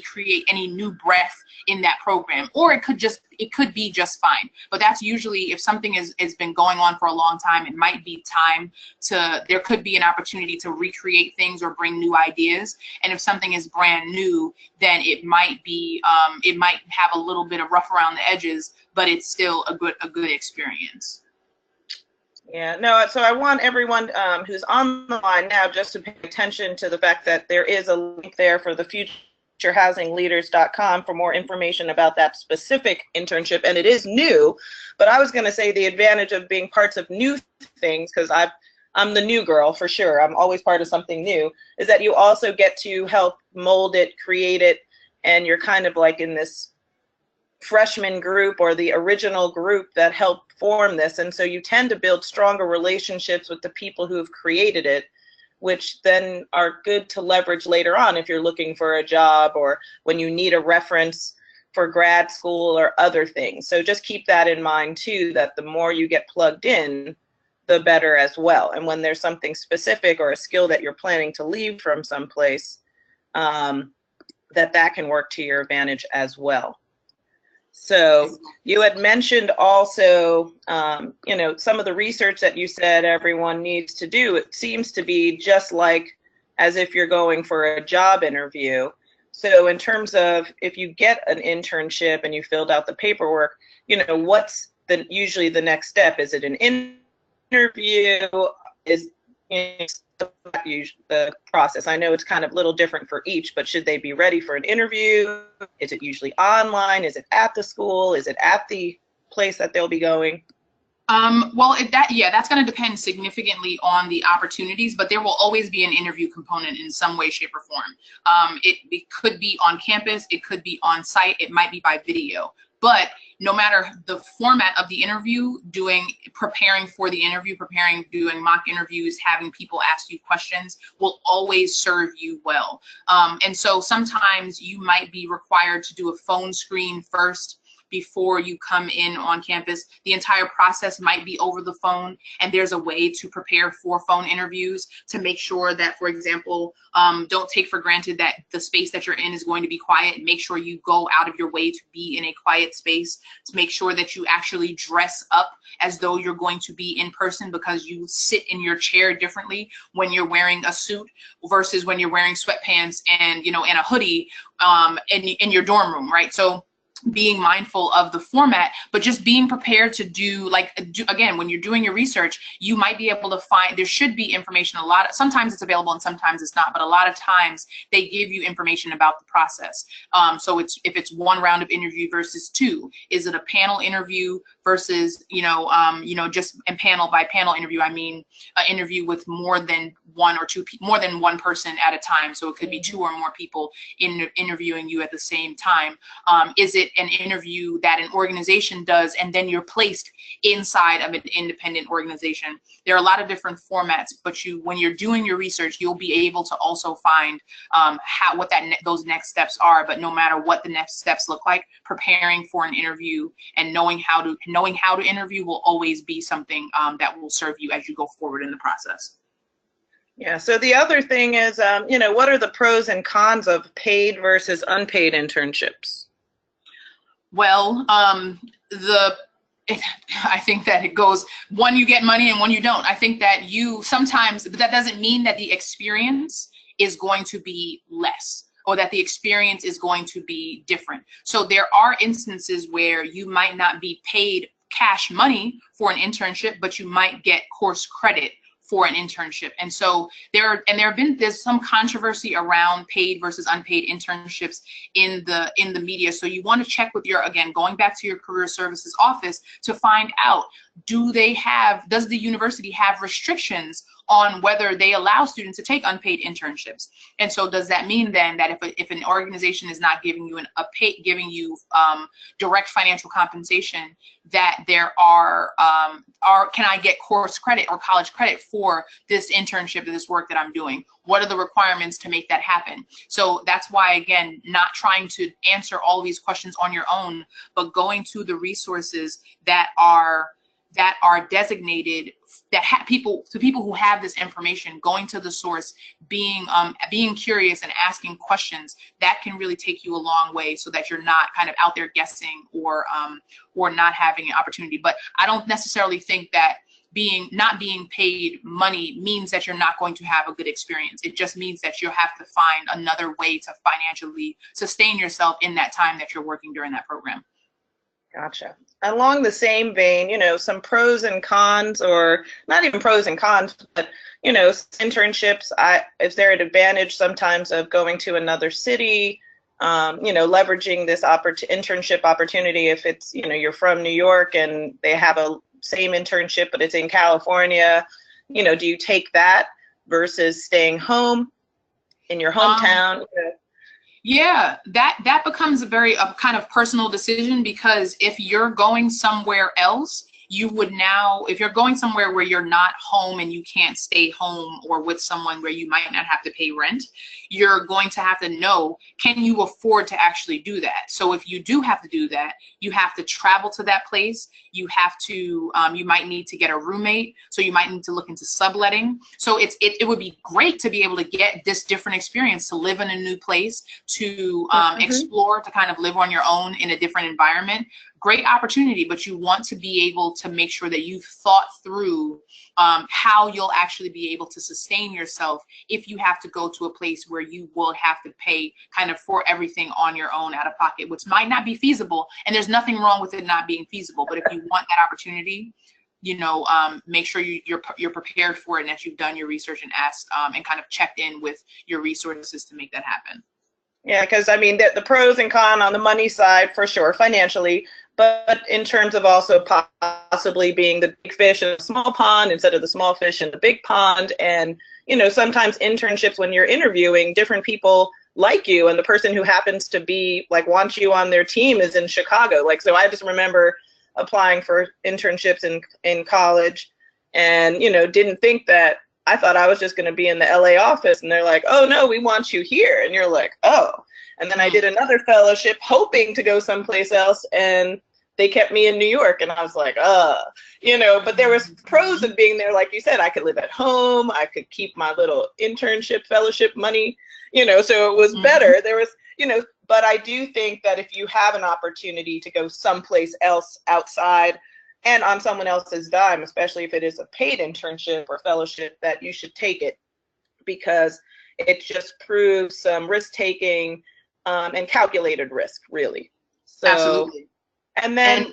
new breath in that program, or it could be just fine. But that's usually, if something has been going on for a long time, it might be time there could be an opportunity to recreate things or bring new ideas. And if something is brand new, then it might have a little bit of rough around the edges, but it's still a good experience. Yeah, no, so I want everyone who's on the line now just to pay attention to the fact that there is a link there for the futurehousingleaders.com for more information about that specific internship, and it is new. But I was going to say the advantage of being parts of new things, because I'm the new girl for sure, I'm always part of something new, is that you also get to help mold it, create it, and you're kind of like in this freshman group or the original group that helped form this. And so you tend to build stronger relationships with the people who have created it, which then are good to leverage later on if you're looking for a job or when you need a reference for grad school or other things. So just keep that in mind too, that the more you get plugged in, the better as well. And when there's something specific or a skill that you're planning to leave from someplace, that can work to your advantage as well. So you had mentioned also, you know, some of the research that you said everyone needs to do. It seems to be just like as if you're going for a job interview. So in terms of if you get an internship and you filled out the paperwork, you know, what's usually the next step? Is it an interview? Is the process? I know it's kind of a little different for each, but should they be ready for an interview? Is it usually online? Is it at the school? Is it at the place that they'll be going? Well, that's going to depend significantly on the opportunities, but there will always be an interview component in some way, shape, or form. It could be on campus, it could be on site, it might be by video. But no matter the format of the interview, preparing for the interview, doing mock interviews, having people ask you questions will always serve you well. And so sometimes you might be required to do a phone screen first before you come in on campus. The entire process might be over the phone, and there's a way to prepare for phone interviews to make sure that, for example, don't take for granted that the space that you're in is going to be quiet. Make sure you go out of your way to be in a quiet space, to make sure that you actually dress up as though you're going to be in person, because you sit in your chair differently when you're wearing a suit versus when you're wearing sweatpants and, and a hoodie in your dorm room, right? So being mindful of the format, but just being prepared to again, when you're doing your research, you might be able to find, there should be information, sometimes it's available and sometimes it's not, but a lot of times they give you information about the process. So if it's one round of interview versus two, is it a panel interview versus, just and panel by panel interview, I mean, an interview with more than one person at a time. So it could be two or more people interviewing you at the same time. Is it an interview that an organization does and then you're placed inside of an independent organization? There are a lot of different formats, but when you're doing your research, you'll be able to also find those next steps are. But no matter what the next steps look like, preparing for an interview and knowing how to interview will always be something that will serve you as you go forward in the process. Yeah, so the other thing is, what are the pros and cons of paid versus unpaid internships? Well, I think that it goes, one, you get money and one you don't. I think that but that doesn't mean that the experience is going to be less or that the experience is going to be different. So there are instances where you might not be paid cash money for an internship, but you might get course credit for an internship. And so there's some controversy around paid versus unpaid internships in the media. So you want to check with going back to your career services office to find out, does the university have restrictions on whether they allow students to take unpaid internships? And so does that mean then that if an organization is not giving you direct financial compensation, that there can I get course credit or college credit for this internship, this work that I'm doing? What are the requirements to make that happen? So that's why, again, not trying to answer all of these questions on your own, but going to the resources that are designated, people who have this information, going to the source, being curious and asking questions, that can really take you a long way, so that you're not kind of out there guessing or not having an opportunity. But I don't necessarily think that not being paid money means that you're not going to have a good experience. It just means that you'll have to find another way to financially sustain yourself in that time that you're working during that program. Gotcha. Along the same vein, some pros and cons, or not even pros and cons, but, internships, is there an advantage sometimes of going to another city, leveraging this internship opportunity if it's, you're from New York and they have a same internship, but it's in California, do you take that versus staying home in your hometown? Yeah, that becomes a kind of personal decision, because if you're going somewhere else, if you're going somewhere where you're not home and you can't stay home or with someone where you might not have to pay rent, you're going to have to know, can you afford to actually do that? So if you do have to do that, you have to travel to that place. You have to, you might need to get a roommate. So you might need to look into subletting. So it would be great to be able to get this different experience, to live in a new place, to explore, to kind of live on your own in a different environment. Great opportunity, but you want to be able to make sure that you've thought through how you'll actually be able to sustain yourself if you have to go to a place where you will have to pay kind of for everything on your own out of pocket, which might not be feasible. And there's nothing wrong with it not being feasible. But if you want that opportunity, make sure you're prepared for it, and that you've done your research and asked and kind of checked in with your resources to make that happen. Yeah, because I mean, the pros and cons on the money side, for sure, financially, but in terms of also possibly being the big fish in a small pond instead of the small fish in the big pond. And, you know, sometimes internships, when you're interviewing, different people like you, and the person who happens to be like wants you on their team is in Chicago. Like, so I just remember applying for internships in college, and, you know, didn't think that, I thought I was just going to be in the LA office, and they're like, oh no, we want you here. And you're like, oh. And then I did another fellowship hoping to go someplace else, and they kept me in New York, and I was like, you know, but there was pros of being there. Like you said, I could live at home, I could keep my little internship fellowship money, you know, so it was better. There was, you know, but I do think that if you have an opportunity to go someplace else outside and on someone else's dime, especially if it is a paid internship or fellowship, that you should take it, because it just proves some risk taking and calculated risk, really. So, absolutely. And then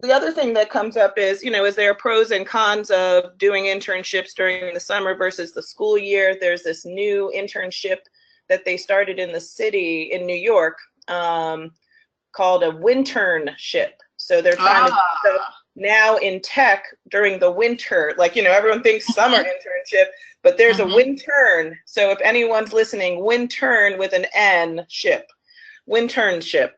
the other thing that comes up is, you know, is there pros and cons of doing internships during the summer versus the school year? There's this new internship that they started in the city in New York called a winternship. So they're trying to do stuff now in tech during the winter. Like, you know, everyone thinks summer internship, but there's a wintern. So if anyone's listening, wintern with an N, ship, winternship.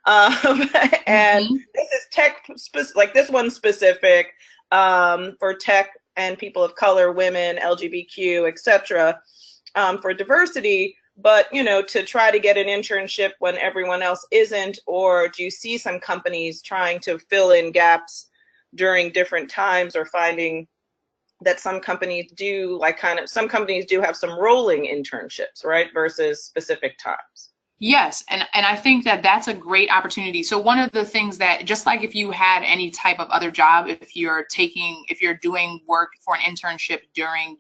And this is tech, like this one's specific for tech and people of color, women, LGBTQ, etc., for diversity. But, you know, to try to get an internship when everyone else isn't, or do you see some companies trying to fill in gaps during different times, or finding that some companies do, like, some companies do have some rolling internships, right, versus specific times? Yes, and I think that that's a great opportunity. So one of the things that, just like if you had any type of other job, if you're doing work for an internship during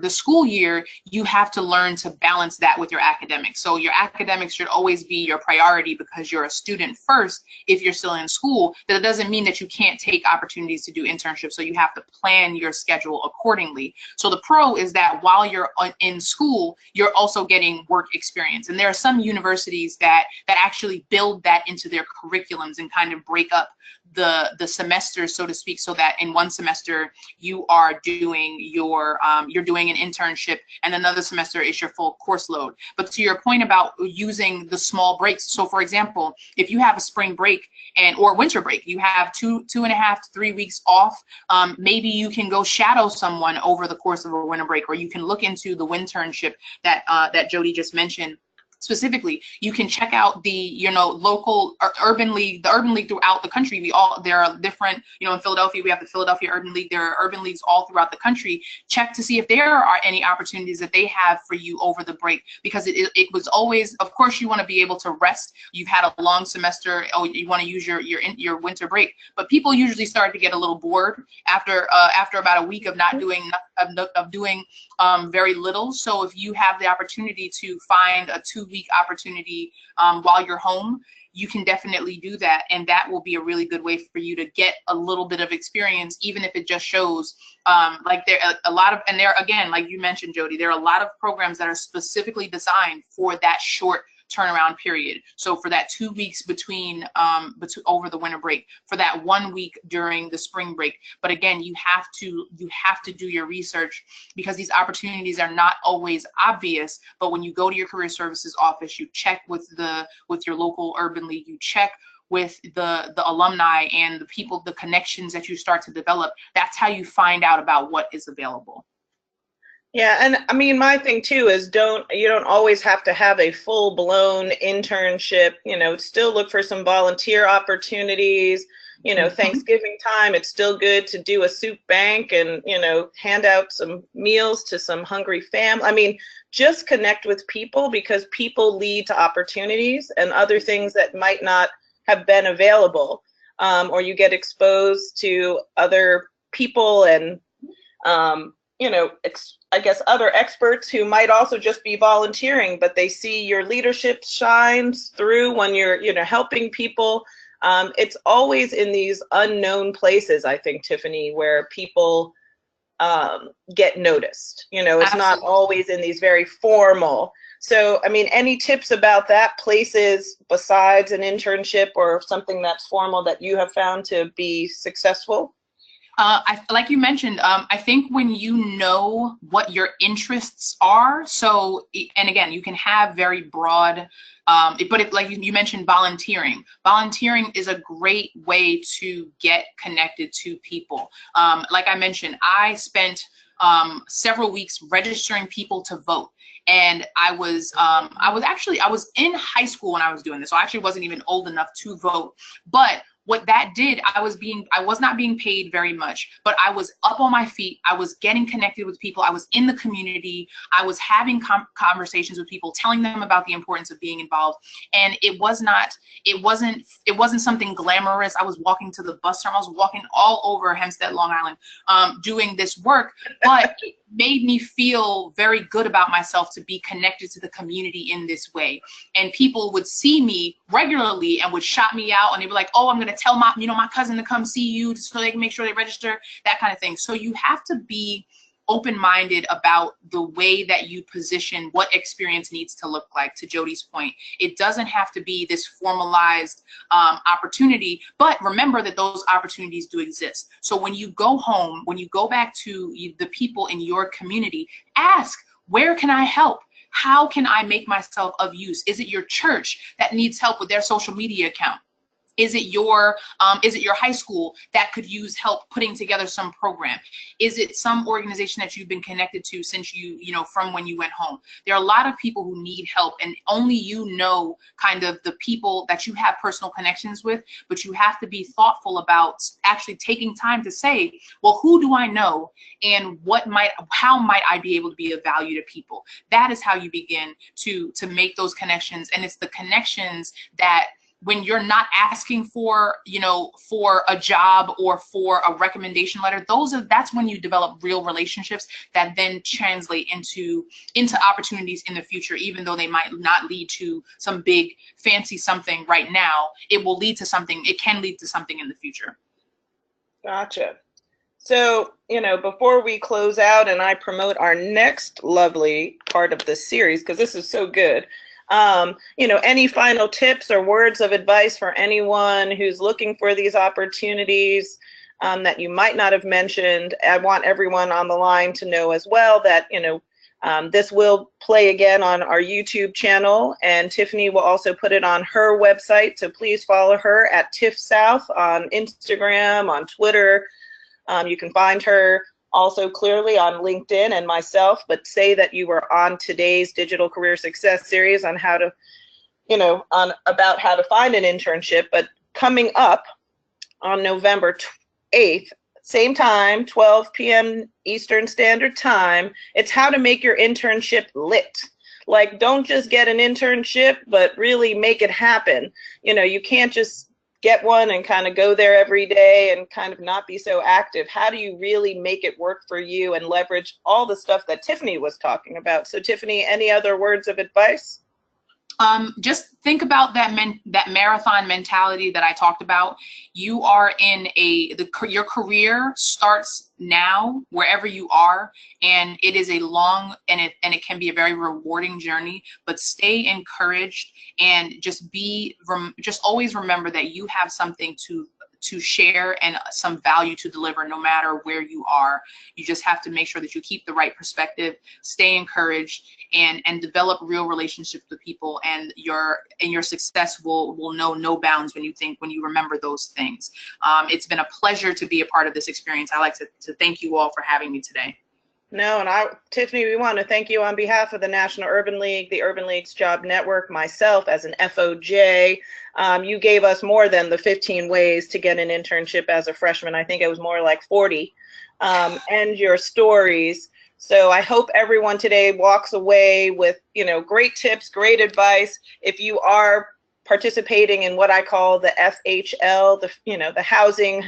the school year, you have to learn to balance that with your academics. So your academics should always be your priority, because you're a student first if you're still in school. That doesn't mean that you can't take opportunities to do internships. So you have to plan your schedule accordingly. So the pro is that while you're in school, you're also getting work experience. And there are some universities that actually build that into their curriculums and kind of break up the semesters, so to speak, so that in one semester you are doing you're doing an internship, and another semester is your full course load. But to your point about using the small breaks, so for example, if you have a spring break or winter break, you have 2.5 to 3 weeks off, maybe you can go shadow someone over the course of a winter break, or you can look into the winternship that Jody just mentioned. Specifically, you can check out the local urban league, the urban league throughout the country. There are different, in Philadelphia we have the Philadelphia Urban League. There are urban leagues all throughout the country. Check to see if there are any opportunities that they have for you over the break, because it was always, of course, you want to be able to rest. You've had a long semester. Oh, you want to use your winter break, but people usually start to get a little bored after about a week of not doing very little. So if you have the opportunity to find a 2-week opportunity while you're home, you can definitely do that, and that will be a really good way for you to get a little bit of experience, even if it just shows like there are a lot of, and there again, like you mentioned, Jody, there are a lot of programs that are specifically designed for that short turnaround period. So for that 2 weeks between over the winter break, for that 1 week during the spring break. But again, you have to do your research, because these opportunities are not always obvious. But when you go to your career services office, you check with your local urban league, you check with the alumni and the people, the connections that you start to develop. That's how you find out about what is available. Yeah, and I mean, my thing too is you don't always have to have a full-blown internship. Still look for some volunteer opportunities. Thanksgiving time, it's still good to do a soup bank and hand out some meals to some hungry family. I mean, just connect with people, because people lead to opportunities and other things that might not have been available, or you get exposed to other people and I guess other experts who might also just be volunteering, but they see your leadership shines through when you're helping people. It's always in these unknown places, I think, Tiffany, where people get noticed. It's not always in these very formal. So, I mean, any tips about that, places besides an internship or something that's formal that you have found to be successful? Like you mentioned, I think when you know what your interests are, so, and again, you can have very broad, but if, like you mentioned, volunteering is a great way to get connected to people. Like I mentioned, I spent several weeks registering people to vote. And I was in high school when I was doing this, so I actually wasn't even old enough to vote. But what that did, I was not being paid very much, but I was up on my feet. I was getting connected with people. I was in the community. I was having conversations with people, telling them about the importance of being involved. And it wasn't something glamorous. I was walking to the bus terminal. I was walking all over Hempstead, Long Island, doing this work, but it made me feel very good about myself to be connected to the community in this way. And people would see me regularly and would shout me out, and they'd be like, oh, I'm going to tell my cousin to come see you so they can make sure they register, that kind of thing. So you have to be open-minded about the way that you position what experience needs to look like. To Jody's point, it doesn't have to be this formalized opportunity, but remember that those opportunities do exist. So when you go home, when you go back to the people in your community, ask, where can I help? How can I make myself of use? Is it your church that needs help with their social media account? Is it your high school that could use help putting together some program? Is it some organization that you've been connected to since from when you went home? There are a lot of people who need help, and only you know kind of the people that you have personal connections with, but you have to be thoughtful about actually taking time to say, well, who do I know, and how might I be able to be of value to people? That is how you begin to make those connections, and it's the connections that, when you're not asking for a job or for a recommendation letter, that's when you develop real relationships that then translate into opportunities in the future. Even though they might not lead to some big fancy something right now, it will lead to something. It can lead to something in the future. Gotcha. So, before we close out and I promote our next lovely part of this series, because this is so good, any final tips or words of advice for anyone who's looking for these opportunities that you might not have mentioned? I want everyone on the line to know as well that, this will play again on our YouTube channel, and Tiffany will also put it on her website. So please follow her at Tiff South on Instagram, on Twitter. You can find her also clearly on LinkedIn and myself, but say that you were on today's Digital Career Success series on how to, about how to find an internship. But coming up on November 8th, same time, 12 p.m. Eastern Standard Time, it's how to make your internship lit. Like, don't just get an internship, but really make it happen. You can't just get one and kind of go there every day and kind of not be so active. How do you really make it work for you and leverage all the stuff that Tiffany was talking about? So Tiffany, any other words of advice? Just think about that marathon mentality that I talked about. You are in your career starts now wherever you are, and it is a long and it can be a very rewarding journey, but stay encouraged and just always remember that you have something to share and some value to deliver no matter where you are. You just have to make sure that you keep the right perspective, stay encouraged, and develop real relationships with people, and your success will know no bounds when you remember those things. It's been a pleasure to be a part of this experience. I like to thank you all for having me today. No, and Tiffany, we want to thank you on behalf of the National Urban League, the Urban Leagues Job Network, myself as an FOJ. You gave us more than the 15 ways to get an internship as a freshman. I think it was more like 40, and your stories. So I hope everyone today walks away with, great tips, great advice. If you are participating in what I call the FHL, the housing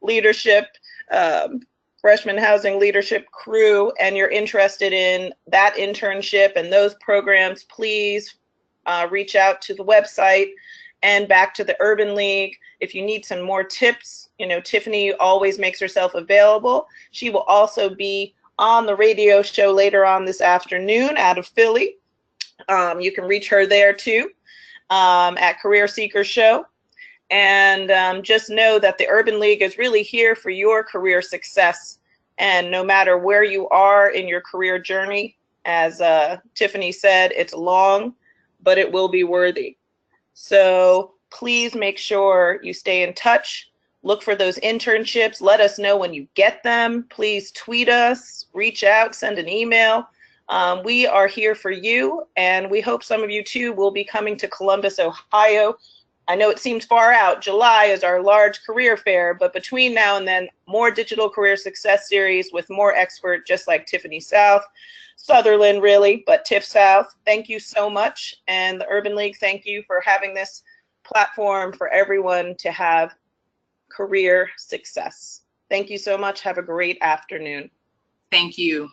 leadership, freshman housing leadership crew, and you're interested in that internship and those programs, please reach out to the website and back to the Urban League. If you need some more tips, Tiffany always makes herself available. She will also be on the radio show later on this afternoon out of Philly. You can reach her there too, at Career Seekers Show. And just know that the Urban League is really here for your career success. And no matter where you are in your career journey, as Tiffany said, it's long, but it will be worthy. So please make sure you stay in touch. Look for those internships. Let us know when you get them. Please tweet us, reach out, send an email. We are here for you, and we hope some of you too will be coming to Columbus, Ohio. I know it seems far out. July is our large career fair, but between now and then, more digital career success series with more experts just like Tiffany South, Sutherland really, but Tiff South. Thank you so much. And the Urban League, thank you for having this platform for everyone to have career success. Thank you so much. Have a great afternoon. Thank you.